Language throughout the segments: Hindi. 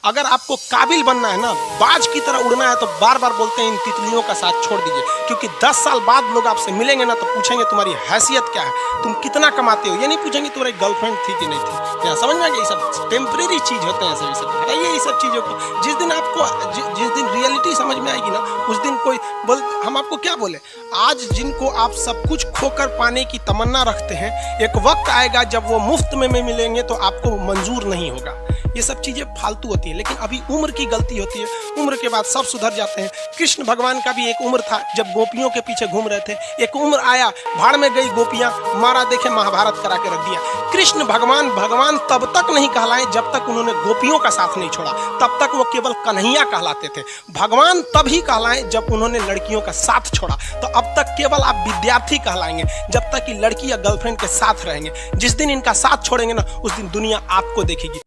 अगर आपको काबिल बनना है ना, बाज की तरह उड़ना है, तो बार बार बोलते हैं इन तितलियों का साथ छोड़ दीजिए, क्योंकि 10 साल बाद लोग आपसे मिलेंगे ना तो पूछेंगे तुम्हारी हैसियत क्या है, तुम कितना कमाते हो। ये नहीं पूछेंगे तुम्हारी गर्लफ्रेंड थी कि नहीं थी। क्या समझ में आ गया? ये सब टेम्परेरी चीज होते हैं, सभी सब हटाइए ये सब चीज़ों को। जिस दिन आपको जिस दिन रियलिटी समझ में आएगी ना, उस दिन कोई बोल, हम आपको क्या बोले, आज जिनको आप सब कुछ खोकर पाने की तमन्ना रखते हैं, एक वक्त आएगा जब वो मुफ्त में मिलेंगे तो आपको मंजूर नहीं होगा। ये सब चीज़ें फालतू होती है, लेकिन अभी उम्र की गलती होती है, उम्र के बाद सब सुधर जाते हैं। कृष्ण भगवान का भी एक उम्र था जब गोपियों के पीछे घूम रहे थे, एक उम्र आया भाड़ में गई गोपियां, मारा देखे महाभारत करा के रख दिया। कृष्ण भगवान भगवान तब तक नहीं कहलाए जब तक उन्होंने गोपियों का साथ नहीं छोड़ा, तब तक वो केवल कन्हैया कहलाते थे। भगवान तभी कहलाए जब उन्होंने लड़कियों का साथ छोड़ा। तो अब तक केवल आप विद्यार्थी कहलाएंगे जब तक कि लड़की या गर्लफ्रेंड के साथ रहेंगे। जिस दिन इनका साथ छोड़ेंगे ना, उस दिन दुनिया आपको देखेगी।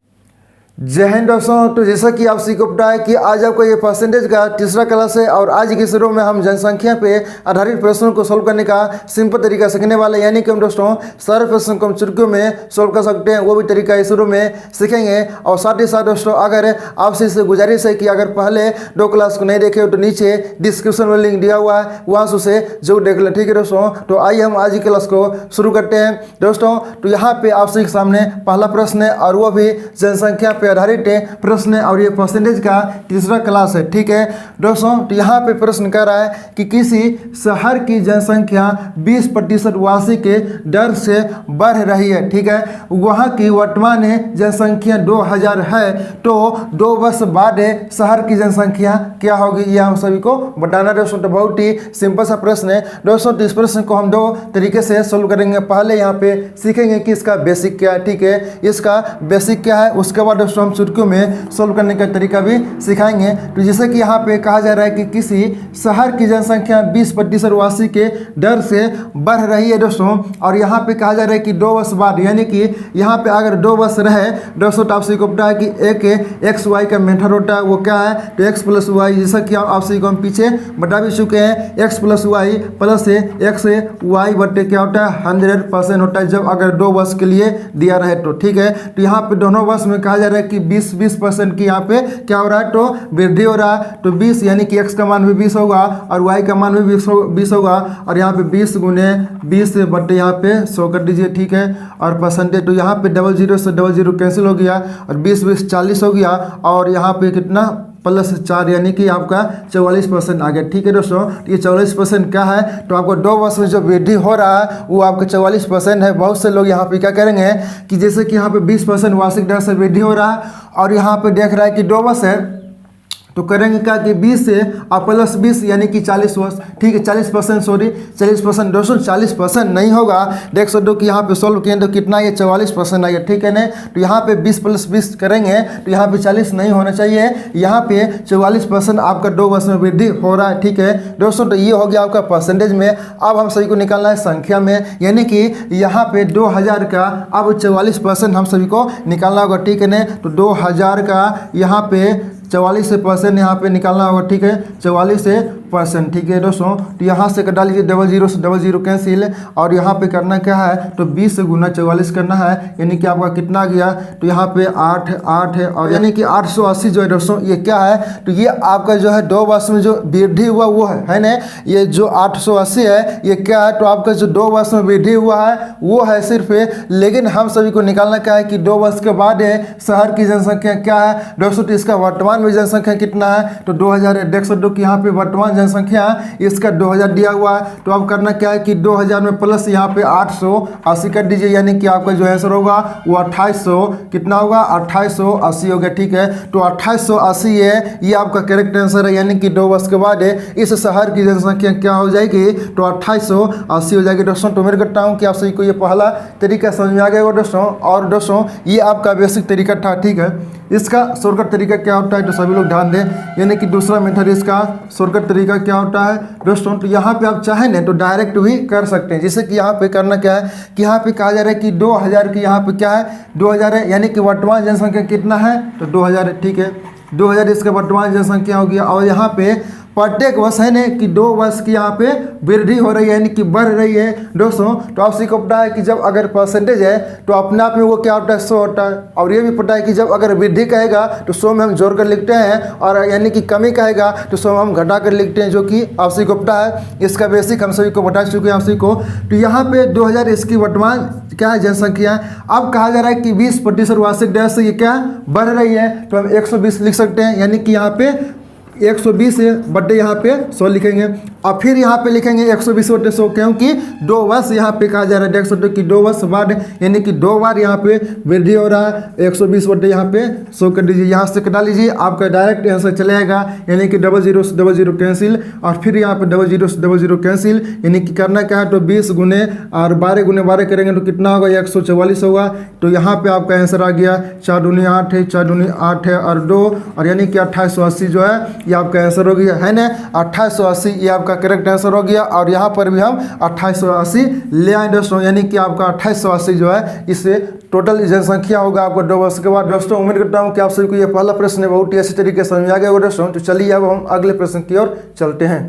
जय हिंद दोस्तों। तो जैसा कि आप सभी को पता है कि आज आपको ये परसेंटेज का तीसरा क्लास है और आज के शुरू में हम जनसंख्या पे आधारित प्रश्नों को सोल्व करने का सिंपल तरीका सीखने वाले, यानी कि हम दोस्तों सारे प्रश्नों को हम चुटकियों में सोल्व कर सकते हैं, वो भी तरीका इस शुरू में सीखेंगे। और साथ ही साथ दोस्तों अगर आपसे इससे गुजारिश है कि अगर पहले 2 क्लास को नहीं देखे हो तो नीचे डिस्क्रिप्शन में लिंक दिया हुआ है, वहाँ से उसे जरूर देख लें, ठीक है दोस्तों। तो आइए हम आज की क्लास को शुरू करते हैं दोस्तों। तो यहाँ पे आप सभी के सामने पहला प्रश्न है और वो भी जनसंख्या पे आधारित प्रश्न है और ये परसेंटेज का तीसरा क्लास है, ठीक है दोस्तों। तो यहाँ पे प्रश्न कर रहा है कि किसी शहर की जनसंख्या 20% वासी के दर से बढ़ रही है, ठीक है। वहाँ की वर्तमान जनसंख्या 2000 है, तो 2 वर्ष बाद शहर की जनसंख्या क्या होगी, ये हम सभी को बताना दोस्तों। तो बहुत ही सिंपल सा प्रश्न है दोस्तों। तो इस प्रश्न को हम 2 तरीके से सोल्व करेंगे। पहले यहाँ पे सीखेंगे कि इसका बेसिक क्या है, ठीक है, इसका बेसिक क्या है, उसके बाद दोस्तों हम में सोल्व करने का तरीका भी सिखाएंगे। तो जैसे कि यहाँ पे कहा जा रहा है कि किसी शहर की जनसंख्या 20% वासी के दर से बढ़ रही है दोस्तों, और यहाँ पे कहा जा रहा है कि 2 वर्ष बाद, यानी कि यहाँ पे अगर 2 वर्ष रहे दोस्तों, तो आप सभी को पता है कि एक एक्स वाई का मेथड होता है, वो क्या है, तो एक्स प्लस वाई, जैसा कि आप सभी को हम पीछे बता भी चुके हैं, X plus Y plus X Y बटे क्या होता है 100% होता है, जब अगर 2 वर्ष के लिए दिया रहे तो, ठीक है। तो यहाँ पे दोनों वर्ष में कहा जा रहा है कि 20% की यहाँ पे क्या हो रहा है, तो वृद्धि हो रहा है। तो 20 यानी कि x का मान भी 20 होगा और y का मान भी 20 होगा, और यहाँ पे 20 गुने 20 बटे यहाँ पे 100 कर दीजिए, ठीक है। और परसेंटेज, तो यहाँ पे 00 से 00 कैंसिल हो गया और 20 40 हो गया, और यहाँ पे कितना +4 यानी कि आपका 44% आ गया, ठीक है दोस्तों। ये 44% क्या है, तो आपको 2 वर्ष में जो वृद्धि हो रहा है वो आपका 44% है। बहुत से लोग यहाँ पे क्या करेंगे कि जैसे कि यहाँ पे 20% वार्षिक दर से वृद्धि हो रहा है और यहाँ पे देख रहा है कि 2 वर्ष है, तो करेंगे क्या कि 20 से और +20 यानी कि 40 वर्ष, ठीक है। 40% सॉरी 40% दोस्तों 40% नहीं होगा, देख सकते हो कि यहाँ पे सोल्व किए तो कितना ये 44% आएगा, ठीक है ना। तो यहाँ पे 20 + 20 करेंगे तो यहाँ पे 40 नहीं होना चाहिए, यहाँ पे 44% आपका 2 वर्ष में वृद्धि हो रहा है, ठीक है दोस्तों। तो ये हो गया आपका परसेंटेज में। अब हम सभी को निकालना है संख्या में, यानी कि यहाँ पे 2000 का अब 44% हम सभी को निकालना होगा, ठीक है ना। तो 2000 का यहाँ पे 44% यहाँ पे निकालना होगा, ठीक है, 44%, ठीक है दोस्तों। तो यहाँ से कटा लीजिए 00 से 00 कैंसिल, और यहाँ पे करना क्या है, तो 20 गुना 44 करना है, यानी कि आपका कितना आ गया, तो यहाँ पे 8 है, और यानी कि 880 जो है दोस्तों ये क्या है, तो ये आपका जो है 2 वर्ष में जो वृद्धि हुआ वो है ना। ये जो 880 है ये क्या है, तो आपका जो 2 वर्ष में वृद्धि हुआ है वो है सिर्फ, लेकिन हम सभी को निकालना क्या है कि 2 वर्ष के बाद शहर की जनसंख्या क्या है दोस्तों। तो इसका वर्तमान में जनसंख्या कितना है, तो 2000 है, देख सकते हो कि यहाँ पे वर्तमान जनसंख्या इसका 2000 दिया हुआ है। तो अब करना क्या है कि 2000 में प्लस यहाँ पे 880 कर दीजिए, यानी कि आपका जो आंसर होगा वो 2800 कितना होगा, 2880 हो गया, ठीक है। तो 2880 है ये आपका करेक्ट आंसर है, यानी कि 2 वर्ष के बाद इस शहर की जनसंख्या क्या हो जाएगी, तो 2880 हो जाएगी दोस्तों। तो उम्मीद करता हूँ कि आप सभी को ये पहला तरीका समझ में आ गया होगा दोस्तों। और दोस्तों ये आपका बेसिक तरीका था, ठीक है। इसका शॉर्टकट तरीका क्या होता है, तो सभी लोग ध्यान दें, यानी कि दूसरा मेथड इसका शॉर्टकट तरीका क्या होता है दोस्तों। तो यहाँ पे आप चाहें ना तो डायरेक्ट भी कर सकते हैं। जैसे कि यहाँ पे करना क्या है कि यहाँ पे कहा जा रहा है कि 2000 की यहाँ पे क्या है 2000 है, यानी कि वर्तमान जनसंख्या कितना है, तो 2000 है, ठीक है। 2000 इसका वर्तमान जनसंख्या हो गया, और यहाँ पे प्रत्येक वर्ष है ना कि 2 वर्ष की यहाँ पे वृद्धि हो रही है, यानी कि बढ़ रही है दोस्तों। तो आप सभी को पता है कि जब अगर परसेंटेज है तो अपने आप में वो क्या होता है, 100 होता है। और ये भी पता है कि जब अगर वृद्धि कहेगा तो 100 में हम जोड़ कर लिखते हैं, और यानी कि कमी कहेगा तो 100 में हम घटा कर लिखते हैं, जो कि आप सभी को पता है। इसका बेसिक हम सभी को बता चुके हैं आप सभी को। तो यहाँ पे 2020 की वर्तमान क्या है, जनसंख्या। अब कहा जा रहा है कि 20% वार्षिक दर से ये क्या बढ़ रही है, तो हम 120 लिख सकते हैं, यानी कि यहाँ पे 120 बटे यहाँ पे 100 लिखेंगे। और फिर यहाँ पे लिखेंगे 120 बटे 100, क्योंकि 2 वर्ष यहाँ पे कहा जा रहा है, देख सकते हो कि 2 वर्ष बाद, यानी कि 2 बार यहाँ पे वृद्धि हो रहा है। 120 बटे यहाँ पे 100 कर दीजिए, यहाँ से कटा लीजिए, आपका डायरेक्ट आंसर चले आएगा, यानी कि 00 से 00 कैंसिल, और फिर यहाँ पे 00 से 00 कैंसिल, यानी कि करना क्या है, तो 20 गुने और 12 गुने 12 करेंगे तो कितना होगा, 144 होगा। तो यहाँ पे आपका आंसर आ गया 4 दूनी 8 है, 4 दूनी 8 है और 2, और यानी कि 2880 जो है ये आपका आंसर हो गया, है ना। 2880 ये आपका करेक्ट आंसर हो गया। और यहाँ पर भी हम 2880 ले आए दोस्तों, यानी कि आपका 2880 जो है इससे टोटल जनसंख्या होगा आपको 2 वर्ष के बाद। दोस्तों उम्मीद करता हूँ कि आप सभी को ये पहला प्रश्न बहुत ही अच्छी तरीके से समझ आ गया होगा दोस्तों। तो चलिए अब हम अगले प्रश्न की ओर चलते हैं।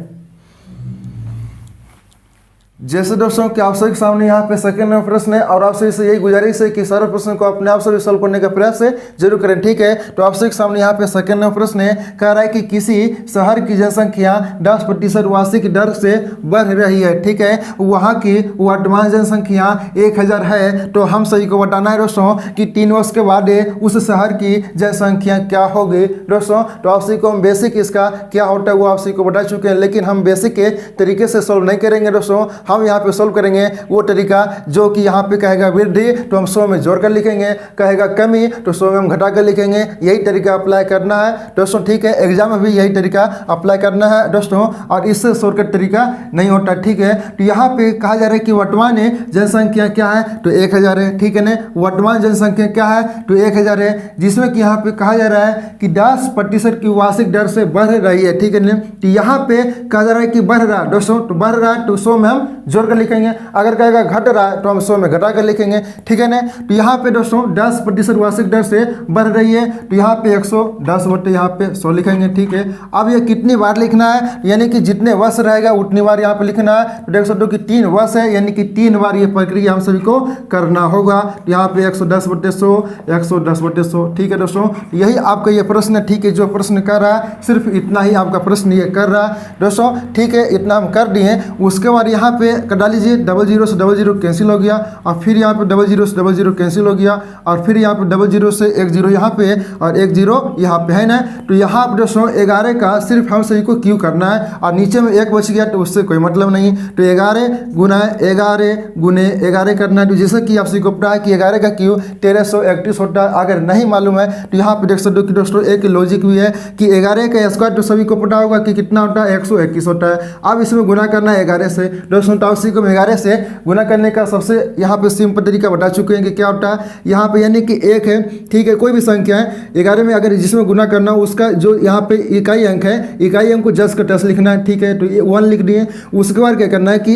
जैसे दोस्तों कि आप सभी सामने यहाँ पे सेकंड नंबर प्रश्न है, और आपसे इसे यही गुजारिश है कि सारे प्रश्न को अपने आप से सॉल्व करने का प्रयास जरूर करें, ठीक है। तो आप सभी सामने यहाँ पे सेकंड नंबर प्रश्न है, कह रहा है कि किसी शहर की जनसंख्या 10% वार्षिक दर से बढ़ रही है, ठीक है। वहाँ की वर्तमान जनसंख्या 1000 है। तो हम सभी को बताना है दोस्तों कि 3 वर्ष के बाद उस शहर की जनसंख्या क्या होगी दोस्तों। तो आप सभी को हम बेसिक इसका क्या होता है वो आप सभी को बता चुके हैं, लेकिन हम बेसिक के तरीके से सॉल्व नहीं करेंगे दोस्तों। हम यहाँ पे सॉल्व करेंगे वो तरीका जो कि यहाँ पे कहेगा वृद्धि तो हम 100 में जोड़ कर लिखेंगे, कहेगा कमी तो 100 में हम घटा कर लिखेंगे। यही तरीका अप्लाई करना है दोस्तों, ठीक है। एग्जाम में भी यही तरीका अप्लाई करना है दोस्तों, और इससे शॉर्टकट तरीका नहीं होता, ठीक है। तो यहाँ पे कहा जा रहा है कि वर्तमान जनसंख्या क्या है, तो 1000 है, ठीक है ना। वर्तमान जनसंख्या क्या है, तो 1000 है, जिसमें कि यहाँ पे कहा जा रहा है कि 10% की वार्षिक दर से बढ़ रही है, ठीक है ना। तो यहाँ पे कहा जा रहा है कि बढ़ रहा है दोस्तों, तो बढ़ रहा है तो 100 में हम जोड़ कर लिखेंगे। अगर कहेगा घट रहा है तो हम 100 में घटा कर लिखेंगे, ठीक है ना। तो यहाँ पे दोस्तों 10% वार्षिक दर से बढ़ रही है, तो यहाँ पे 110 बटे यहाँ पे 100 लिखेंगे, ठीक है। अब ये कितनी बार लिखना है, यानी कि जितने वर्ष रहेगा उतनी बार यहाँ पे लिखना है। तो देख सकते हो कि 3 वर्ष है, यानी कि 3 बार ये प्रक्रिया हम सभी को करना होगा। तो यहाँ पे 110 बटे 100, 110 बटे 100, ठीक है दोस्तों। यही आपका ये प्रश्न है, ठीक है। जो प्रश्न कर रहा है सिर्फ इतना ही आपका प्रश्न ये कर रहा है दोस्तों, ठीक है। इतना हम कर दिए, उसके बाद यहाँ पे कटा लीजिए, 00 से 00 कैंसिल हो गया, और फिर यहाँ पे 00 से 00 कैंसिल हो गया, और फिर यहाँ पे 00 से 10 यहाँ पे और 10 यहाँ पे, है ना। तो यहाँ पे दोस्तों 11 का सिर्फ हम सभी को क्यू करना है, और नीचे में 1 बच गया तो उससे कोई मतलब नहीं। तो 11 गुना 11 गुने 11 करना है। तो जैसे कि आप सभी को पता है कि 11 का क्यू 1331 होता है। अगर नहीं मालूम है तो यहाँ पे देख सकते हो कि दोस्तों एक लॉजिक भी है कि 11 का स्क्वायर तो सभी को पता होगा कि कितना होता है, 121 होता है। अब इसमें गुना करना है 11 से दोस्तों। तो आप सभी को 11 से गुना करने का सबसे यहाँ पे सिंपल तरीका बता चुके हैं कि क्या होता है। यहाँ पे यानी कि 1 है, ठीक है। कोई भी संख्या है 11 में अगर जिसमें गुना करना हो उसका जो यहाँ पे इकाई अंक है, इकाई अंक को जस का टस लिखना है, ठीक है। तो ये 1 लिख दिए। उसके बाद क्या करना है कि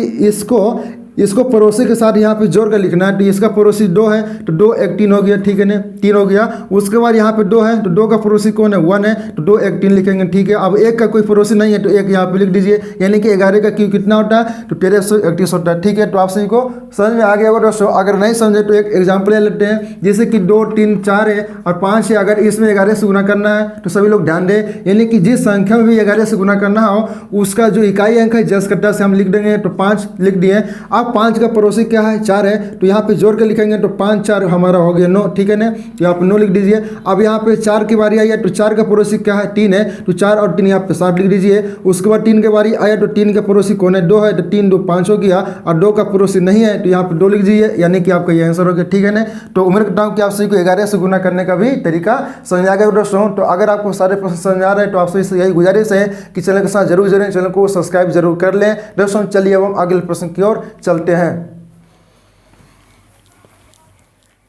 इसको पड़ोसी के साथ यहाँ पे जोड़ कर लिखना है। तो इसका पड़ोसी 2 है तो 2 1 3 हो गया, ठीक है ना, 3 हो गया। उसके बाद यहाँ पे 2 है तो 2 का पड़ोसी कौन है, 1 है, तो 2 1 3 लिखेंगे, ठीक है। अब 1 का कोई पड़ोसी नहीं है तो 1 यहाँ पे लिख दीजिए, यानी कि 11 का क्यू कितना होता है, तो 1331 होता है, ठीक है। तो आप सभी को समझ में आ गया होगा दोस्तों। अगर नहीं समझे तो एक एग्जाम्पल ले लेते हैं, जैसे कि 2 3 4 है और 5 है। अगर इसमें 11 से गुना करना है तो सभी लोग ध्यान दें, यानी कि जिस संख्या में भी 11 से गुना करना हो उसका जो इकाई अंक है जस कट्टा से हम लिख देंगे, तो 5 लिख दिए। अब 5 का पड़ोसी क्या है, 4 है, तो यहाँ पे जोड़ के लिखेंगे तो 5 4 हमारा हो गया 9, ठीक है ना। तो यहाँ पे 9 लिख दीजिए। अब यहाँ पे 4 की बारी आई है तो 4 का पड़ोसी क्या है, 3 है, तो 4 और 3 यहाँ पे 7 लिख दीजिए। उसके बाद 3 की बारी आया तो 3 का पड़ोसी कौन है, 2 है, तो 3 2 5 हो गया, और 2 का पड़ोसी नहीं है तो यहाँ पे 2 लिख दीजिए, यानी कि आपका ये आंसर हो गया, ठीक है ना। तो उम्मीद करता हूँ कि आप सभी को 11 से गुना करने का भी तरीका समझ आ गया दोस्तों। तो अगर आपको सारे प्रश्न समझ आ रहे हैं तो आप सभी से यही गुजारिश है कि चैनल के साथ जरूर जुड़ें, चैनल को सब्सक्राइब जरूर कर लें दोस्तों। चलिए अब हम अगले प्रश्न की ओर चलते हैं।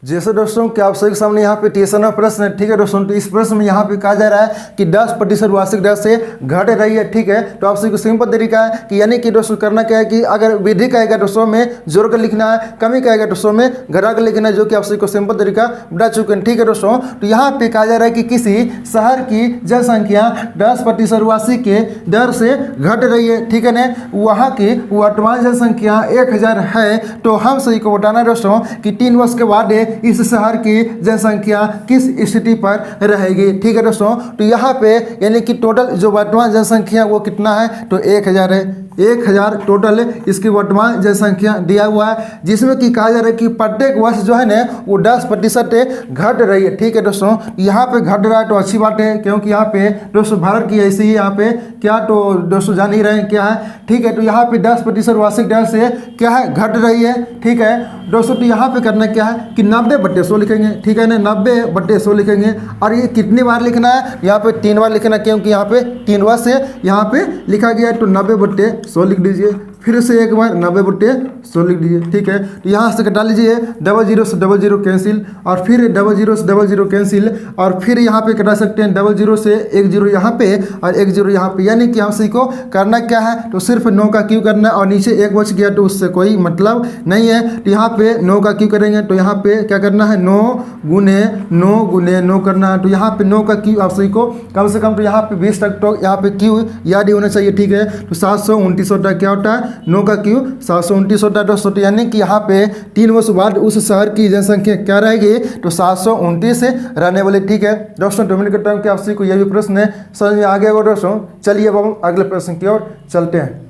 जैसे दोस्तों कि आप सभी के सामने यहाँ पे ट्यूशन का प्रश्न है, ठीक है दोस्तों। तो इस प्रश्न में यहाँ पे कहा जा रहा है कि 10% वार्षिक दर से घट रही है, ठीक है। तो आप सभी को सिंपल तरीका है कि यानी कि दोस्तों करना क्या है कि अगर वृद्धि कहेगा तो 100 में जोड़ कर लिखना है, कमी कहेगा तो 100 में घटा कर लिखना है, जो कि आप सभी को सिंपल तरीका बता चुके हैं, ठीक है दोस्तों। तो यहाँ पे कहा जा रहा है कि किसी शहर की जनसंख्या 10% वार्षिक के दर से घट रही है, ठीक है ना। वहाँ की वर्तमान जनसंख्या 1000 है। तो हम सभी को बताना है दोस्तों कि 3 वर्ष के बाद इस शहर की जनसंख्या किस स्थिति पर रहेगी, ठीक है दोस्तों। तो यहाँ पे यानी कि टोटल जो वर्तमान जनसंख्या वो कितना है, तो 1000 है। 1000 टोटल इसकी वर्तमान जनसंख्या दिया हुआ है, जिसमें कि कहा जा रहा है कि प्रत्येक वर्ष जो है ना वो 10% घट रही है, ठीक है दोस्तों। यहाँ पे घट रहा है तो अच्छी बात है, क्योंकि यहाँ पे दोस्तों भारत की ऐसी ही यहाँ पे क्या तो दोस्तों जान ही रहे हैं क्या है, ठीक है। तो यहाँ पे 10% वार्षिक दर से क्या है घट रही है, ठीक है दोस्तों। तो यहाँ पे करना क्या है कि 90/100 लिखेंगे, ठीक है ना, 90/100 लिखेंगे। और ये कितनी बार लिखना है, यहाँ पे 3 बार लिखना है, क्योंकि यहाँ पे 3 वर्ष से यहाँ पे लिखा गया है। तो 90/100 लिख दीजिए, फिर से एक बार 90/100 लिख दीजिए, ठीक है। तो यहाँ से घटा लीजिए, 00 से 00 कैंसिल, और फिर 00 से 00 कैंसिल, और फिर यहाँ पे घटा सकते हैं 00 से 10 यहाँ पे और 10 यहाँ पे। यानी कि हम सही को करना क्या है, तो सिर्फ 9 का क्यू करना है, और नीचे 1 बच गया तो उससे कोई मतलब नहीं है। तो यहाँ पे 9 का क्यू करेंगे, तो यहाँ पे क्या करना है 9 गुने 9 करना है। तो यहाँ पे 9 का क्यू आप सही को कम से कम तो यहाँ पे 20 तक तो यहाँ पे क्यू याद ही होना चाहिए, ठीक है। तो 729 होता है, क्या होता है 9 का क्यू 729 होता है दोस्तों। तो यानी कि यहाँ पे 3 वर्ष बाद उस शहर की जनसंख्या क्या रहेगी, तो 729 रहने वाली, ठीक है दोस्तों। तो उम्मीद करता हूँ कि आप सभी को यह भी प्रश्न समझ में आ गया होगा दोस्तों। चलिए अब हम अगले प्रश्न की ओर चलते हैं।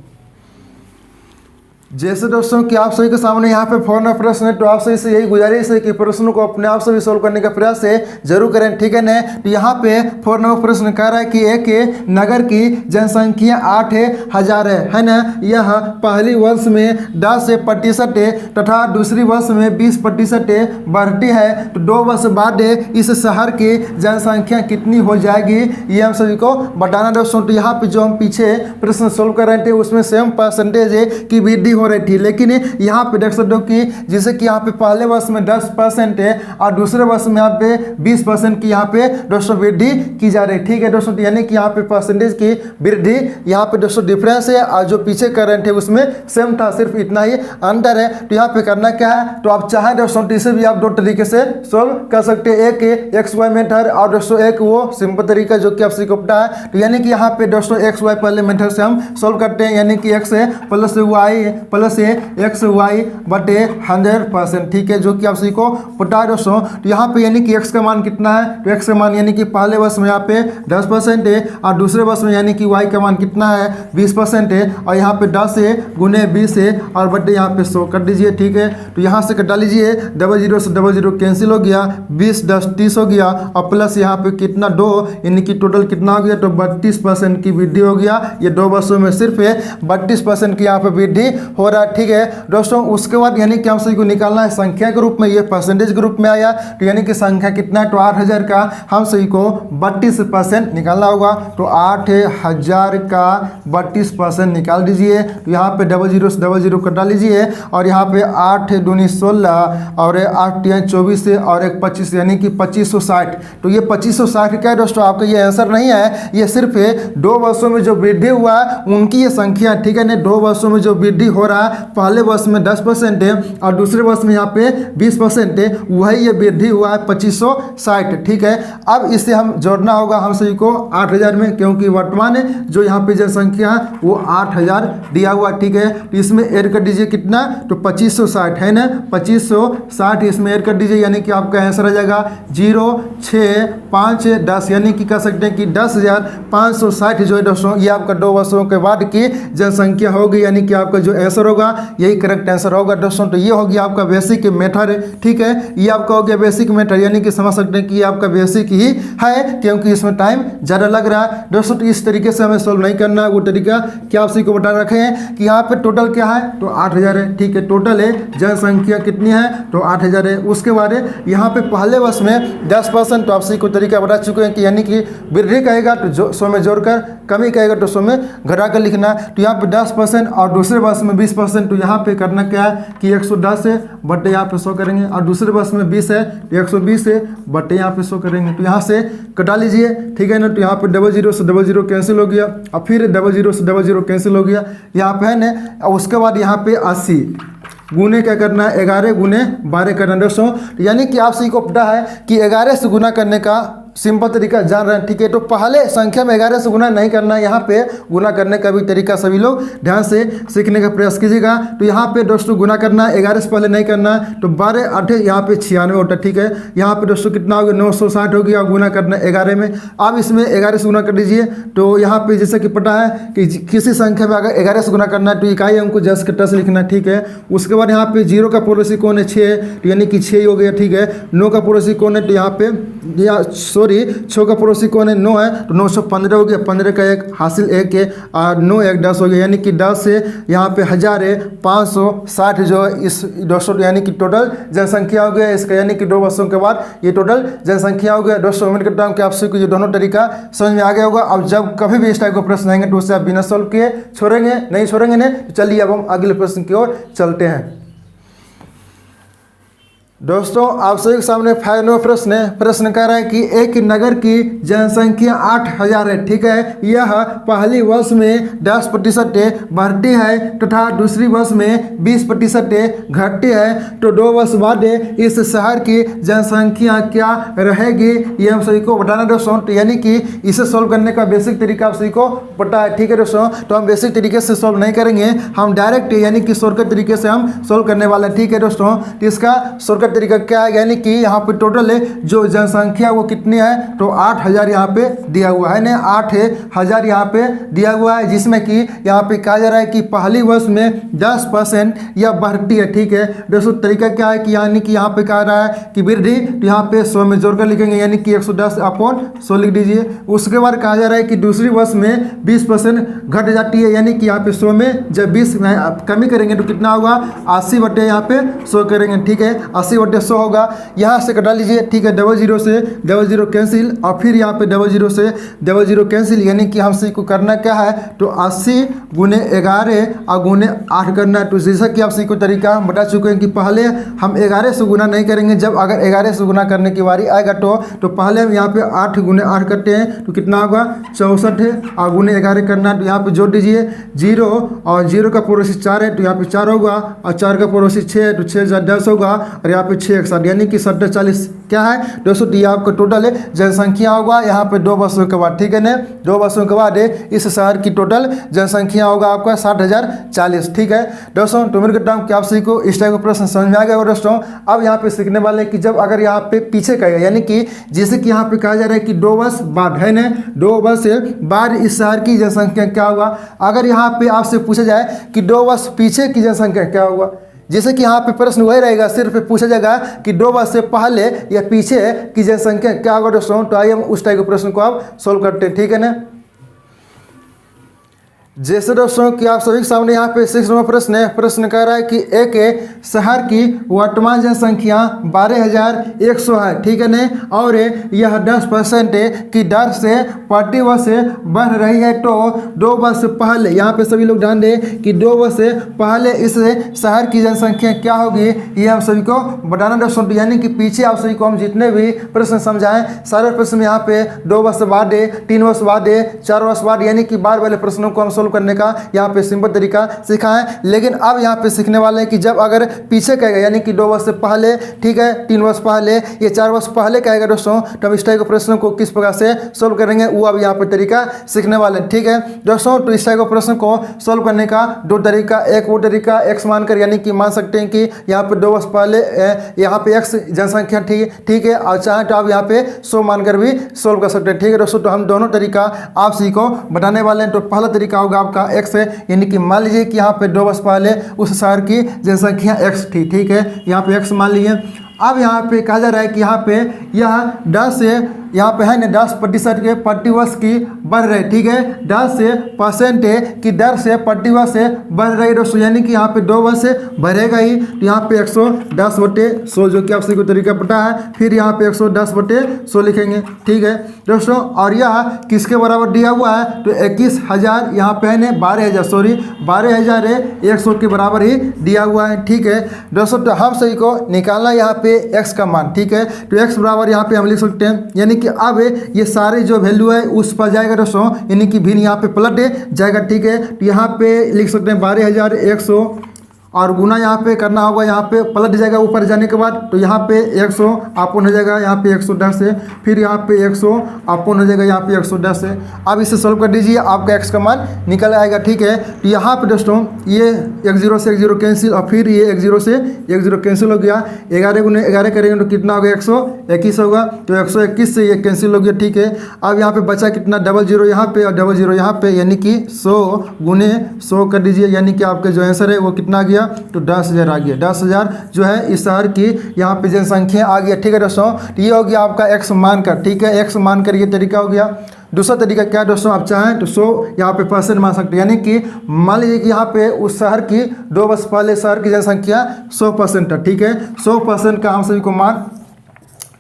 जैसे दोस्तों कि आप सभी के सामने यहाँ पे फॉर्म प्रश्न है, तो आप सभी से यही गुजारिश है कि प्रश्नों को अपने आप से भी सोल्व करने का प्रयास जरूर करें, ठीक है ना। तो यहाँ पे फॉर्म प्रश्न कह रहा है कि एक नगर की जनसंख्या 8000 है ना। यह पहली वर्ष में 10% तथा दूसरी वर्ष में 20% बढ़ती है। तो 2 वर्ष बाद इस शहर की जनसंख्या कितनी हो जाएगी, ये हम सभी को बताना दोस्तों। तो यहाँ पे जो हम पीछे प्रश्न सोल्व कर रहे थे उसमें सेम परसेंटेज की वृद्धि हो रही थी, लेकिन यहाँ पे देख सकते हो कि जैसे कि यहाँ पे पहले वर्ष में 10% है और दूसरे वर्ष में यहाँ पे 20% की यहाँ पे दोस्तों वृद्धि की जा रही है, ठीक है दोस्तों। तो यानी कि यहाँ पे परसेंटेज की वृद्धि यहाँ पे दोस्तों डिफरेंस है, और जो पीछे कर रहे थे उसमें सेम था, सिर्फ इतना ही अंतर है। तो यहाँ पे करना क्या है, तो आप चाहें दोस्तों तो इसे भी आप 2 तरीके से सोल्व कर सकते हैं, एक XY मेथड और दोस्तों एक वो सिंपल तरीका जो कि आप सभी को पता है। तो यानी कि यहाँ पे दोस्तों XY पहले मेथड से हम सोल्व करते हैं, यानी कि x plus y plus XY बटे 100%, ठीक है, जो कि आप सभी को पता है दोस्तों। तो यहाँ पे यानी कि x का मान कितना है, तो x का मान यानी कि पहले वर्ष में यहाँ पे 10% है, और दूसरे वर्ष में यानी कि y का मान कितना है 20% है, और यहाँ पे 10 है गुने 20 है और बटे यहाँ पे 100 कर दीजिए, ठीक है। तो यहाँ से कटा लीजिए, 00 से 00 कैंसिल हो गया, 20 10 30 हो गया, और प्लस यहाँ पे कितना 2, यानी कि टोटल कितना हो गया, तो 32% की वृद्धि हो गया। ये 2 वर्षों में सिर्फ 32% की यहाँ पे वृद्धि हो रहा है, ठीक है दोस्तों। उसके बाद यानी कि हम सभी को निकालना है संख्या के रूप में, ये परसेंटेज के रूप में आया। तो यानी कि संख्या कितना है, तो 8000 का हम सभी को 32% निकालना होगा। तो 8000 का 32% निकाल दीजिए। तो यहाँ पे 00 से 00 कटा लीजिए, और यहाँ पे 8 दूनी 16 और 8 24 से और 1 25, यानी कि 2560। तो ये 2560 क्या है दोस्तों, आपका ये आंसर नहीं है, ये सिर्फ 2 वर्षों में जो वृद्धि हुआ उनकी ये संख्या, ठीक है ना। 2 वर्षों में जो वृद्धि हो रहा है, पहले वर्ष में 10% है और दूसरे वर्ष में यहाँ पे 20% है, वही ये वृद्धि हुआ है 2560, ठीक है। अब इसे हम जोड़ना होगा हम सभी को 8000 में, क्योंकि वर्तमान जो यहाँ पे जनसंख्या है वो 8000 दिया हुआ, ठीक है। तो इसमें ऐड कर दीजिए कितना, तो 2560 है ना, 2560 इसमें ऐड कर दीजिए, यानी कि आपका आंसर आ जाएगा 0 6 5 10, यानी कि कह सकते हैं कि 10,560 जो है दोस्तों ये आपका 2 वर्षों के बाद की जनसंख्या होगी, यानी कि आपका जो आंसर होगा यही करेक्ट आंसर होगा दोस्तों। तो ये हो गया आपका बेसिक मेथड, ठीक है, ये आपका हो गया बेसिक मेथड, यानी कि समझ सकते हैं कि ये आपका बेसिक ही है, क्योंकि इसमें टाइम ज़्यादा लग रहा है दोस्तों। तो इस तरीके से हमें सोल्व नहीं करना है, वो तरीका क्या आप सभी को बता रखे हैं कि यहाँ पे टोटल क्या है, तो 8000 है, ठीक है। टोटल है जनसंख्या कितनी है, तो 8000 है। उसके बाद यहाँ पे पहले वर्ष में 10%, तो आप सभी को तरीका बता चुके हैं कि यानी कि वृद्धि कहेगा तो 100 में जोड़कर कमी कहेगा दोस्तों में घटा कर लिखना। तो यहाँ पे 10% और दूसरे वर्ष में 20%, तो यहाँ पे करना क्या है कि 110 है बटे यहाँ पे 100 करेंगे, और दूसरे वर्ष में 20 है तो 120 है बटे यहाँ पे 100 करेंगे। तो यहाँ से कटा लीजिए, ठीक है ना। तो यहाँ पे 00 से 00 कैंसिल हो गया, और फिर 00 से 00 कैंसिल हो गया यहाँ पे है ना। और उसके बाद यहाँ पे 80 गुने क्या करना है 11 गुने 12 करना है दोस्तों। यानी कि आप सभी को पता है कि 11 से गुना करने का सिंपल तरीका जान रहे हैं, ठीक है। तो पहले संख्या में 11 से गुना नहीं करना है, यहाँ पे गुना करने का भी तरीका सभी लोग ध्यान से सीखने का प्रयास कीजिएगा। तो यहाँ पे दोस्तों गुना करना है, 11 से पहले नहीं करना है। तो 12 8 यहाँ पे 96 होता है, ठीक है। यहाँ पे दोस्तों कितना हो गया 960 हो गया, गुना करना है 11 में। अब इसमें 11 से गुना कर दीजिए। तो यहाँ पे जैसे कि पता है कि किसी संख्या में अगर 11 से गुना करना है तो इकाई अंक को जस्ट कट्टा से लिखना, ठीक है। उसके बाद यहाँ पे 0 का पड़ोसी कौन है 6, तो यानी कि 6 हो गया, ठीक है। 9 का पड़ोसी कौन है, तो यहाँ पे 6 का पड़ोसी कौन है 9 है, तो 915 हो गया, 15 का 1 हासिल 1 है, और 9 1 10 हो गया। यानी कि 10 से यहाँ पे 1000 है 560 जो है इस दोस्तों, यानी कि टोटल जनसंख्या हो गया इसका, यानी कि 2 वर्षों के बाद ये टोटल जनसंख्या हो गया। दोस्तों उम्मीद करता हूँ कि आप सबको ये दोनों तरीका समझ में आ गया होगा। अब जब कभी भी इस टाइप का प्रश्न आएंगे तो उससे आप बिना सॉल्व किए छोड़ेंगे नहीं, छोड़ेंगे नहीं। तो चलिए अब हम अगले प्रश्न की ओर चलते हैं। दोस्तों आप सभी के सामने 5 नंबर प्रश्न है। प्रश्न कह रहा है कि एक नगर की जनसंख्या 8000 है, ठीक है। यह पहली वर्ष में 10% बढ़ती है तथा दूसरी वर्ष में 20% घटती है, तो 2 वर्ष बाद इस शहर की जनसंख्या क्या रहेगी, ये हम सभी को बताना दोस्तों। तो यानी कि इसे सॉल्व करने का बेसिक तरीका आप सभी को पता है, ठीक है दोस्तों। तो हम बेसिक तरीके से सॉल्व नहीं करेंगे, हम डायरेक्ट यानी कि शॉर्टकट तरीके से हम सॉल्व करने वाले हैं, ठीक है दोस्तों। तो इसका शॉर्टकट तरीका क्या है, यानी कि यहाँ पे टोटल जो जनसंख्या वो कितनी है, तो 8000 यहाँ पे दिया हुआ है ना, 8000 यहाँ पे दिया हुआ है, जिसमें कि यहाँ पे कहा जा रहा है कि पहली वर्ष में 10% यह बढ़ती है, ठीक है दोस्तों। तरीका क्या है कि यानी कि यहाँ पे कहा रहा है कि वृद्धि, तो यहाँ पे 100 में जोड़कर लिखेंगे, यानी कि 110/100 लिख दीजिए। उसके बाद कहा जा रहा है कि दूसरी वर्ष में 20% घट जाती है, यानी कि यहाँ पे 100 में जब 20 कमी करेंगे तो कितना होगा 80 यहाँ पे 100 करेंगे, ठीक है। 80/100 होगा, यहाँ से कटा लीजिए, ठीक है। 00 से 00 कैंसिल, और फिर यहाँ पे 00 से 00 कैंसिल, यानी कि हमसे को करना क्या है, तो 80 गुने 11 और गुने 8 करना है। तो जैसा कि आप सभी को तरीका हम बता चुके हैं कि पहले हम 11 से गुना नहीं करेंगे, जब अगर 11 से गुना करने की बारी आएगा तो पहले हम यहाँ पे 8 गुने 8 करते हैं, तो कितना होगा 64 है, और गुने 11 करना है। तो यहाँ पे जोड़ दीजिए 0, और 0 का पड़ोसी 4 है, तो यहाँ पे 4 होगा, और 4 का पड़ोसी 6 है, तो 6 × 10 होगा, और यहाँ पे 6 1 यानी कि 40 क्या है दोस्तों, ये आपका टोटल जनसंख्या होगा यहाँ पे 2 वर्षों के बाद, ठीक है ना। 2 वर्षों के बाद इस शहर की टोटल जनसंख्या होगा आपका 60,040, ठीक है दोस्तों। तो उम्मीद करता हूँ कि आप सभी को इस टाइप का प्रश्न समझ में आ गया होगा दोस्तों। अब यहाँ पे सीखने वाले कि जब अगर यहाँ पे पीछे कहेगा, यानी कि जैसे कि यहाँ पे कहा जा रहा है कि 2 वर्ष बाद है ना, 2 वर्ष बाद इस शहर की जनसंख्या क्या होगा। अगर यहाँ पे आपसे पूछा जाए कि 2 वर्ष पीछे की जनसंख्या क्या होगा, जैसे कि यहाँ पे प्रश्न वही रहेगा, सिर्फ पूछा जाएगा कि 2 वर्ष से पहले या पीछे की जनसंख्या क्या होगा दोस्तों। तो आइए हम उस टाइप के प्रश्न को आप सोल्व करते हैं, ठीक है ना। जैसे दोस्तों कि आप सभी के सामने यहाँ पे 6 नंबर प्रश्न है। प्रश्न कह रहा है कि एक शहर की वर्तमान जनसंख्या 12,100 है, ठीक है ना, और यह 10% की दर से प्रति वर्ष बढ़ रही है, तो 2 वर्ष पहले, यहाँ पे सभी लोग ध्यान दें कि 2 वर्ष पहले इस शहर की जनसंख्या क्या होगी, ये हम सभी को बताना दोस्तों। यानी कि पीछे आप सभी को हम जितने भी प्रश्न समझाएं, सारे प्रश्न यहाँ पे 2 वर्ष बाद 3 वर्ष बाद 4 वर्ष बाद, यानी कि बाद वाले प्रश्नों को हम सोल्व करने का यहाँ पे सिंपल तरीका सिखाएं। लेकिन अब यहाँ पे सीखने वाले हैं कि जब अगर पीछे कहेगा, यानी कि 2 वर्ष से पहले, ठीक है, 3 वर्ष पहले, ये 4 वर्ष पहले कहेगा दोस्तों, तो हम इस टाइप के प्रश्नों को किस प्रकार से सोल्व करेंगे वो अब यहाँ पे तरीका सीखने वाले हैं, ठीक है दोस्तों। तो इस टाइप के प्रश्न को सोल्व करने का 2 तरीका, एक वो तरीका x मानकर, यानी कि मान सकते हैं कि यहाँ पे 2 वर्ष पहले यहाँ पे x जनसंख्या ठीक है, और चाहे तो आप यहाँ पे 100 मानकर भी सोल्व कर सकते हैं, ठीक है दोस्तों। तो हम दोनों तरीका आप सभी को बताने वाले हैं। तो पहला तरीका होगा आपका x है, यानी कि मान लीजिए कि यहाँ पे 2 वर्ष पहले उस शहर की जनसंख्या x थी, ठीक है, यहाँ पे x मान लीजिए। अब यहाँ पे कहा जा रहा है कि यहाँ पे यह 10 यहाँ पे है ना 10% के प्रतिवर्ष की बढ़ रही, ठीक है, 10 से परसेंट की दर से प्रतिवर्ष से बढ़ रही दोस्तों, यानी कि यहाँ पे 2 वर्ष से बढ़ेगा ही। तो यहाँ पे 110/100 जो कि आप सभी को तरीका पता है, फिर यहाँ पे 110/100 लिखेंगे, ठीक है दोस्तों। और यह किसके बराबर दिया हुआ है, तो 21,000 यहाँ पे है ना 12,100 के बराबर ही दिया हुआ है, ठीक है दोस्तों। तो हम सभी को निकालना यहाँ पे x का मान, ठीक है। तो x बराबर यहाँ पे हम लिख सकते हैं, यानी कि अब ये सारे जो वैल्यू है उस पर जाएगा दोस्तों, यानी कि भिन्न यहाँ पे पलट जाएगा, ठीक है। तो यहाँ पे लिख सकते हैं 12,100 और गुना यहाँ पे करना होगा, यहाँ पे पलट जाएगा ऊपर जाने के बाद। तो यहाँ पे 100 अपन हो जाएगा यहाँ पे 110 से, फिर यहाँ पे 100 अपन हो जाएगा यहाँ पे 110 से। अब इसे सॉल्व कर दीजिए, आपका x का मान निकल आएगा, ठीक है। तो यहाँ पे दोस्तों ये 10 से 10 कैंसिल और फिर ये 10 से 10 कैंसिल हो गया। 11 गुने 11 करेंगे तो कितना होगा, 121 होगा। तो 121 से ये कैंसिल हो गया, ठीक है। अब यहाँ पे बचा कितना, 00 यहाँ पे और 00 यहाँ पे, यानी कि 100 गुने 100 कर दीजिए, यानी कि आपका जो आंसर है वो कितना गया, तो 10,000 आ गया। 10,000 जो है इस शहर की यहाँ पे जनसंख्या आ गया, ठीक है दोस्तों। तो ये हो गया आपका x मानकर, ठीक है, x मानकर ये तरीका हो गया। दूसरा तरीका क्या है दोस्तों, आप चाहें तो 100 यहाँ पे परसेंट मान सकते हैं, यानी कि मान लीजिए कि यहाँ पे उस शहर की 2 वर्ष पहले शहर की जनसंख्या 100% है, ठीक है। 100% का हम सभी को मान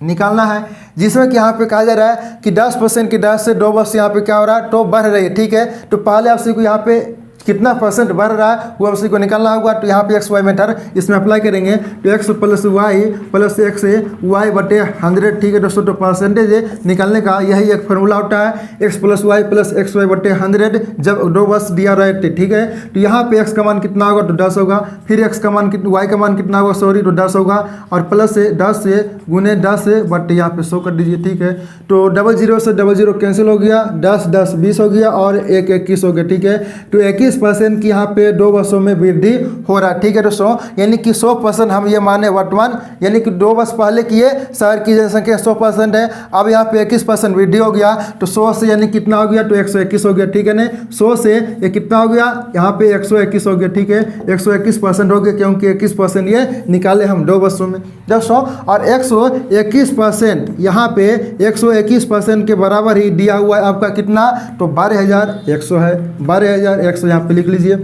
निकालना है, जिसमें कि यहाँ पे कहा जा रहा है कि 10% की दर से 2 वर्ष यहाँ पे क्या हो रहा है, तो बढ़ रही है, ठीक है। तो पहले आप सभी को यहाँ पे कितना परसेंट बढ़ रहा है वो हम सभी को निकालना होगा। तो यहाँ पे एक्स वाई मेथड इसमें अप्लाई करेंगे, तो X plus Y plus X Y बटे 100, ठीक है दोस्तों। तो परसेंटेज निकालने का यही एक फार्मूला होता है, X plus Y plus X Y बटे 100 जब 2 वर्ष दिया रहे, ठीक है। तो यहाँ पे एक्स का मान कितना होगा, तो 10 होगा, फिर एक्स का मान वाई का मान कितना होगा, सॉरी, तो 10 होगा, और प्लस से 10 से गुने 10 बटे यहाँ पे 100 कर दीजिए, ठीक है। तो 00 से 00 कैंसिल हो गया, 10 10 20 हो गया और 1 21 हो गया, ठीक है। तो 21% की यहाँ पे 2 वर्षों में वृद्धि हो रहा है, ठीक है दोस्तों। यानी कि 100% हम ये माने वर्तमान, यानी कि 2 वर्ष पहले की ये शहर की जनसंख्या 100% है, अब यहाँ पे 21% वृद्धि हो गया। तो 100 से यानी कितना हो गया, तो 121 हो गया, ठीक है ना। 100 से ये कितना हो गया, यहाँ पे 121 हो गया, ठीक है। 121% हो गया, क्योंकि 21% ये निकाले हम 2 वर्षों में दोस्तों। और 121% यहाँ पे 121% के बराबर ही दिया हुआ है आपका कितना, तो 12,100 है, 12,100 यहाँ पे लिख लीजिए।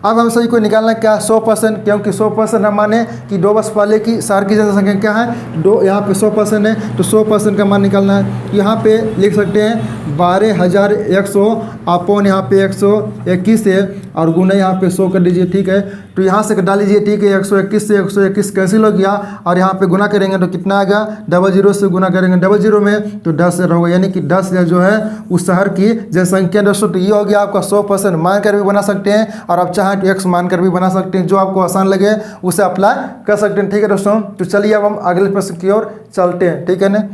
अब हम सभी को निकालना क्या, 100%, क्योंकि 100% हम माने कि 2 वर्ष पहले की शहर की जनसंख्या क्या है, 2, यहाँ पे 100% है, तो 100% का मान निकालना है। यहाँ पे लिख सकते हैं 12,100 अपॉन यहाँ पे 121 है और गुना यहाँ पे 100 कर दीजिए, ठीक है। तो यहाँ से डाल लीजिए, ठीक है। 121 से 121 कैंसिल हो गया और यहाँ पे गुना करेंगे तो कितना आएगा, 00 से गुना करेंगे 00 में तो 10,000 होगा, यानी कि 10,000 जो है उस शहर की जनसंख्या दोस्तों। तो ये हो गया आपका 100% मानकर भी बना सकते हैं, और आप चाहें तो एक्स मानकर भी बना सकते हैं, जो आपको आसान लगे उसे अप्लाई कर सकते हैं, ठीक है दोस्तों। तो चलिए अब हम अगले प्रश्न की ओर चलते हैं, ठीक है ना।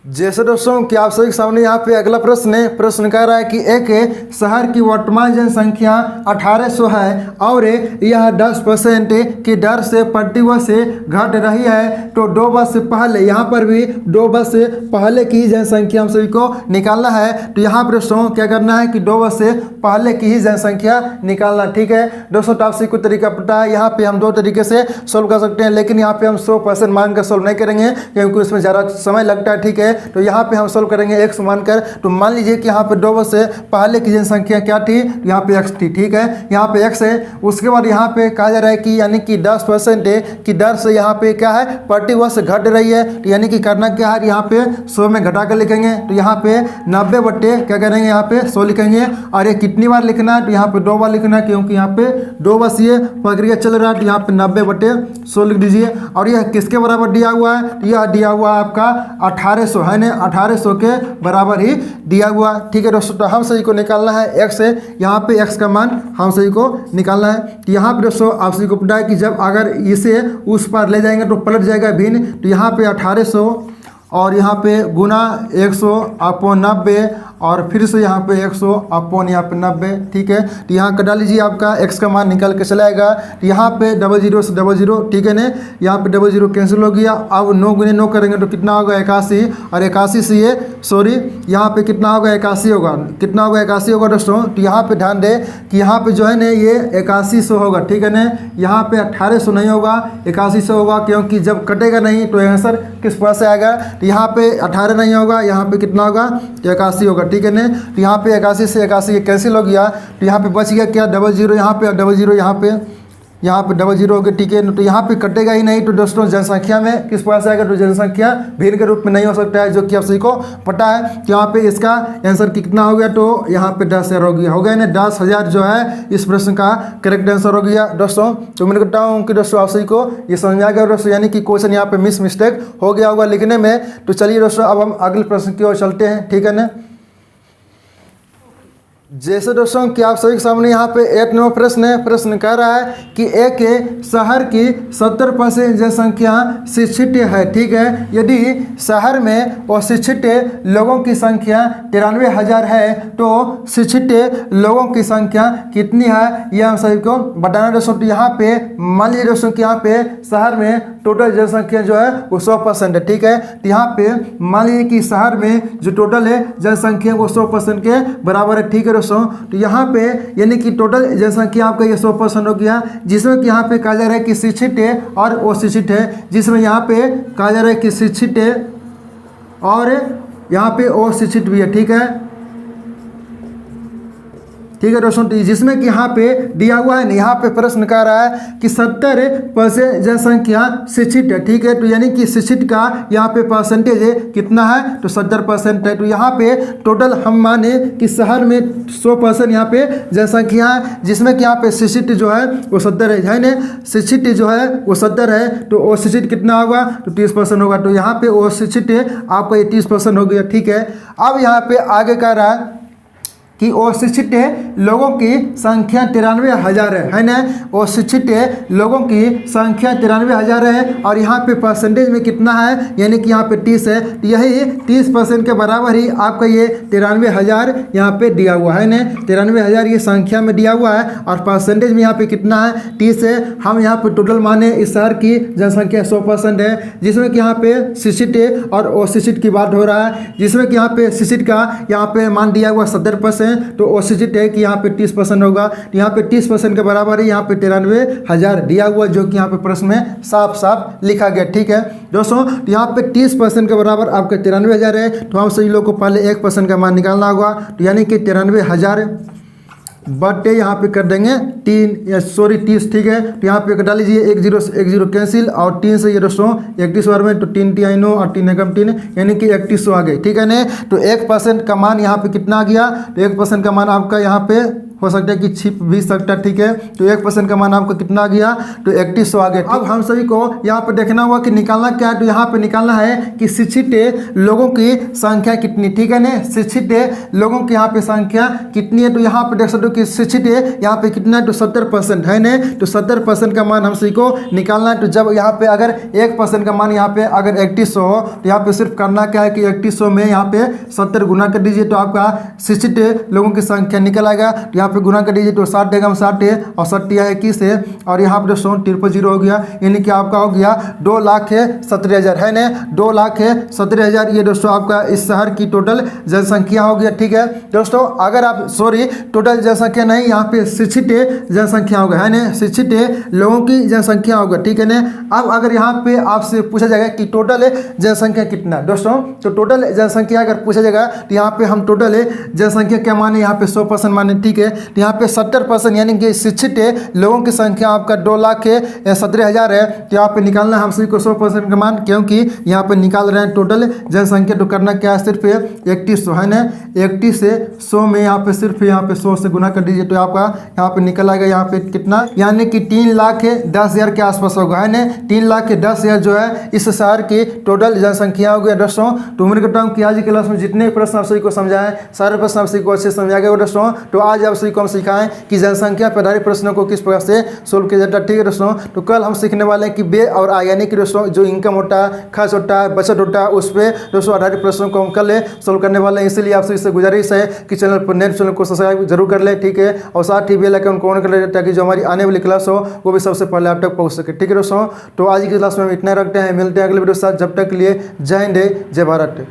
जैसे दोस्तों कि आप सभी के सामने यहाँ पे अगला प्रश्न कह रहा है कि एक शहर की वर्तमान जनसंख्या 1800 है और यह 10% की दर से प्रतिवर्ष घट रही है। तो 2 वर्ष से पहले, यहाँ पर भी 2 वर्ष से पहले की जनसंख्या हम सभी को निकालना है। तो यहाँ पर दोस्तों क्या करना है कि 2 वर्ष से पहले की ही जनसंख्या निकालना, ठीक है दोस्तों। तो आप सभी को तरीका पता है, यहाँ पे हम 2 तरीके से सोल्व कर सकते हैं, लेकिन यहाँ पे हम 100% मानकर सोल्व नहीं करेंगे, क्योंकि उसमें ज़्यादा समय लगता है, ठीक है। तो यहाँ पे हम सोल्व करेंगे x मानकर। तो मान लीजिए कि यहाँ पे 2 वर्ष से पहले की जनसंख्या क्या थी, यहाँ पे x थी, ठीक है। यहाँ पे x है, उसके बाद यहाँ पे कहा जा रहा है कि यानी कि 10% की दर से यहाँ पे क्या है, प्रति वर्ष घट रही है। तो यानी कि करना क्या है, यहाँ पे 100 में घटा कर लिखेंगे, तो यहाँ पे 90 बट्टे क्या करेंगे, यहाँ पे 100 लिखेंगे। और ये कितनी बार लिखना है, तो यहाँ पे 2 बार लिखना है, क्योंकि यहाँ पे 2 वर्ष ये प्रक्रिया चल रहा है। तो यहाँ पे 90 बट्टे 100 लिख दीजिए। और यह किसके बराबर दिया हुआ है, तो यह दिया हुआ है आपका 1800 है ना, 1800 के बराबर ही दिया हुआ, ठीक है दोस्तों। तो हम सभी को निकालना है x है, यहाँ पे x का मान हम सभी को निकालना है। तो यहाँ पे दोस्तों आप सभी को पता है कि जब अगर इसे उस पर ले जाएंगे तो पलट जाएगा भिन्न। तो यहाँ पे 1800 और यहाँ पे गुना 100 अपॉन 90 और फिर से यहाँ पे 100 अपॉन यहाँ पे 90, ठीक है। तो यहाँ कटा लीजिए, आपका x का मान निकल के चला आएगा। तो यहाँ पे 00 से 00, ठीक है ना, यहाँ पे 00 कैंसिल हो गया। अब 9 गुने 9 करेंगे तो कितना होगा 81, और 81 से ये सॉरी यहाँ पे कितना होगा 81 होगा, कितना होगा 81 होगा दोस्तों। तो यहाँ पे ध्यान दें कि यहाँ पे जो है ना ये 8100 होगा, ठीक है ना। यहाँ पे 1800 नहीं होगा, 8100 होगा, क्योंकि जब कटेगा नहीं तो आंसर किस पास से आएगा। तो यहाँ पे 18 नहीं होगा, यहाँ पे कितना होगा 81 होगा, ठीक है ना। तो यहाँ पे 81 से 81 ये कैंसिल हो गया। तो यहाँ पे बच गया क्या 00 यहाँ पे, और 00 यहाँ पे 00 हो गया, ठीक है। तो यहाँ पे कटेगा ही नहीं। तो दोस्तों जनसंख्या में किस पास आएगा, तो जनसंख्या भिन्न के रूप में नहीं हो सकता है, जो कि आप सभी को पता है। तो यहाँ पे इसका आंसर कितना हो गया, तो यहाँ पे 10,000 हो गया ना, 10,000 जो है इस प्रश्न का करेक्ट आंसर हो गया दोस्तों। तो मैं कहता हूँ कि दोस्तों आप सभी को ये समझ आ गया दोस्तों, यानी कि क्वेश्चन यहाँ पे मिस्टेक हो गया होगा लिखने में। तो चलिए दोस्तों अब हम अगले प्रश्न की ओर चलते हैं, ठीक है ना। जैसे दोस्तों कि आप सभी के सामने यहाँ पे 8 नंबर प्रश्न है। प्रश्न कह रहा है कि एक शहर की 70% जनसंख्या शिक्षित है, ठीक है। यदि शहर में अशिक्षित लोगों की संख्या 93,000 है तो शिक्षित लोगों की संख्या कितनी है, यह हम सभी को बताना दोस्तों। तो यहाँ पे मान लीजिए दोस्तों कि यहाँ पे शहर में टोटल जनसंख्या जो है वो 100% है, ठीक है। तो यहाँ पे मान लीजिए कि शहर में जो टोटल है जनसंख्या वो 100% के बराबर है, ठीक है दोस्तों। तो यहाँ पे यानी कि टोटल जनसंख्या आपका ये 100% हो गया, जिसमें कि यहाँ पे कहा जा रहा है कि शिक्षित है और अशिक्षित है, जिसमें यहाँ पे कहा जा रहा है कि शिक्षित है और यहाँ पे अशिक्षित भी है, ठीक है, ठीक है दोस्तों। जिसमें कि यहाँ पे दिया हुआ है ना, यहाँ पे प्रश्न कह रहा है कि 70% जनसंख्या शिक्षित है, ठीक है। तो यानी कि शिक्षित का यहाँ पे परसेंटेज है कितना है, तो 70% है। तो यहाँ पे टोटल हम माने कि शहर में 100% यहाँ पे जनसंख्या है, जिसमें कि यहाँ पे शिक्षित जो है वो 70 है ना, शिक्षित जो है वो 70 है। तो अशिक्षित कितना होगा, तो 30% होगा। तो यहाँ पे अशिक्षित आपका ये 30% हो गया, ठीक है। अब यहाँ पे आगे कह रहा है कि अशिक्षित लोगों की संख्या 93,000 है ना, अशिक्षित लोगों की संख्या 93,000 है, और यहाँ पे परसेंटेज में कितना है, यानी कि यहाँ पे 30 है। तो यही 30% के बराबर ही आपका ये 93,000 यहाँ पे दिया हुआ है ना, 93,000 ये संख्या में दिया हुआ है, और परसेंटेज में यहाँ पे कितना है 30 है। हम यहाँ पे टोटल माने इस शहर की जनसंख्या 100% है, जिसमें कि यहाँ पे शिक्षित और अशिक्षित की बात हो रहा है, जिसमें कि यहाँ पे शिक्षित का यहाँ पे मान दिया हुआ 70%, तो अशिक्षित है कि यहाँ पे 30% होगा। तो यहाँ पे 30% के बराबर है यहाँ पे 93,000 दिया हुआ, जो कि यहाँ पे प्रश्न में साफ साफ लिखा गया, ठीक है दोस्तों। तो यहाँ पे 30% के बराबर आपका 93,000 है। तो हम सभी लोग को पहले 1% का मान निकालना होगा। तो यानी कि 93,000 बटे यहाँ पे कर देंगे 30, ठीक है। तो यहाँ पे कटा लीजिए 1 0 से 1 0 कैंसिल, और 3 से ये दोस्तों 31 बार में, तो 3 टी 9 और 3 एकम 3, यानी कि 3100 आ गए, ठीक है ना। तो 1% का मान यहाँ पे कितना आ गया, तो 1% का मान आपका यहाँ पे हो सकता है कि छिप भी सकता है, ठीक है। तो 1% का मान आपका कितना आ गया, तो 3100 आ गया। अब हम सभी को यहाँ पे देखना होगा कि निकालना क्या है। तो यहाँ पे निकालना है कि शिक्षित लोगों की संख्या कितनी, ठीक है ना, शिक्षित लोगों की यहाँ पे संख्या कितनी है। तो यहाँ पे देख सकते हो कि शिक्षित यहाँ पे कितना है, तो 70% है ना। तो 70% का मान हम सभी को निकालना है। तो जब यहाँ पे अगर 1% का मान यहाँ पे अगर 3100 हो, तो यहाँ पे सिर्फ करना क्या है कि 3100 में यहाँ पे 70 गुना कर दीजिए, तो आपका शिक्षित लोगों की संख्या निकल आएगा। तो यहाँ पे गुना कर दीजिए, तो 60 देगा 60 है, और 60 है 21 है, और यहाँ पे दोस्तों 0 हो गया, यानी कि आपका हो गया 2,70,000 है ना, 2,70,000 ये दोस्तों आपका इस शहर की टोटल जनसंख्या हो गया, ठीक है दोस्तों। अगर आप टोटल जनसंख्या नहीं, यहाँ पे शिक्षित जनसंख्या होगा है ना, शिक्षित लोगों की जनसंख्या होगा, ठीक है ना। अब अगर यहाँ पे आपसे पूछा जाएगा कि टोटल जनसंख्या कितना है दोस्तों, तो टोटल जनसंख्या अगर पूछा जाएगा तो यहाँ पे हम टोटल जनसंख्या क्या माने, यहाँ पे 100% माने, ठीक है। तो यहाँ पे 70% यानी कि शिक्षित लोगों की संख्या आपका 2,70,000 है। तो यहाँ पे निकालना हम सभी को 100% का मान, क्योंकि यहाँ पे निकाल रहे हैं टोटल जनसंख्या। तो करना क्या है, सिर्फ 3100 है ना, 31 से 100 में यहाँ पे सिर्फ यहाँ पे 100 से गुना कर दीजिए, तो आपका यहाँ पे निकल आएगा यहाँ पे कितना, यानी कि 3,10,000 के आसपास होगा है ना। 3,10,000 जो है इस शहर की टोटल जनसंख्या हो गया दोस्तों। तो उम्मीद करता हूँ कि आज की क्लास में जितने प्रश्न आप सभी को समझाएं, सारे प्रश्न आप सभी को अच्छे समझा गए दोस्तों। तो आज आप सभी को हम सिखाएं कि जनसंख्या पर आधारित प्रश्नों को किस प्रकार से सोल्व किया जाता है। ठीक है दोस्तों, तो कल हम सीखने वाले हैं कि व्यय और आय यानी कि दोस्तों जो इनकम होता है, खर्च होता है, बचत होता है, उस पर दोस्तों आधारित प्रश्नों को हम कल सोल्व करने वाले हैं। इसीलिए आपसे इससे गुजारिश है कि चैनल पर नए चैनल को सब्सक्राइब जरूर कर ले। ठीक है, और साथ ही बेल आइकन को ऑन कर ले ताकि जो हमारी आने वाली क्लास हो वो भी सबसे पहले आप तक पहुंच सके। ठीक है दोस्तों, तो आज की क्लास में हम इतना रखते हैं, मिलते हैं अगले वीडियो के साथ। जब तक के लिए जय हिंद, जय भारत।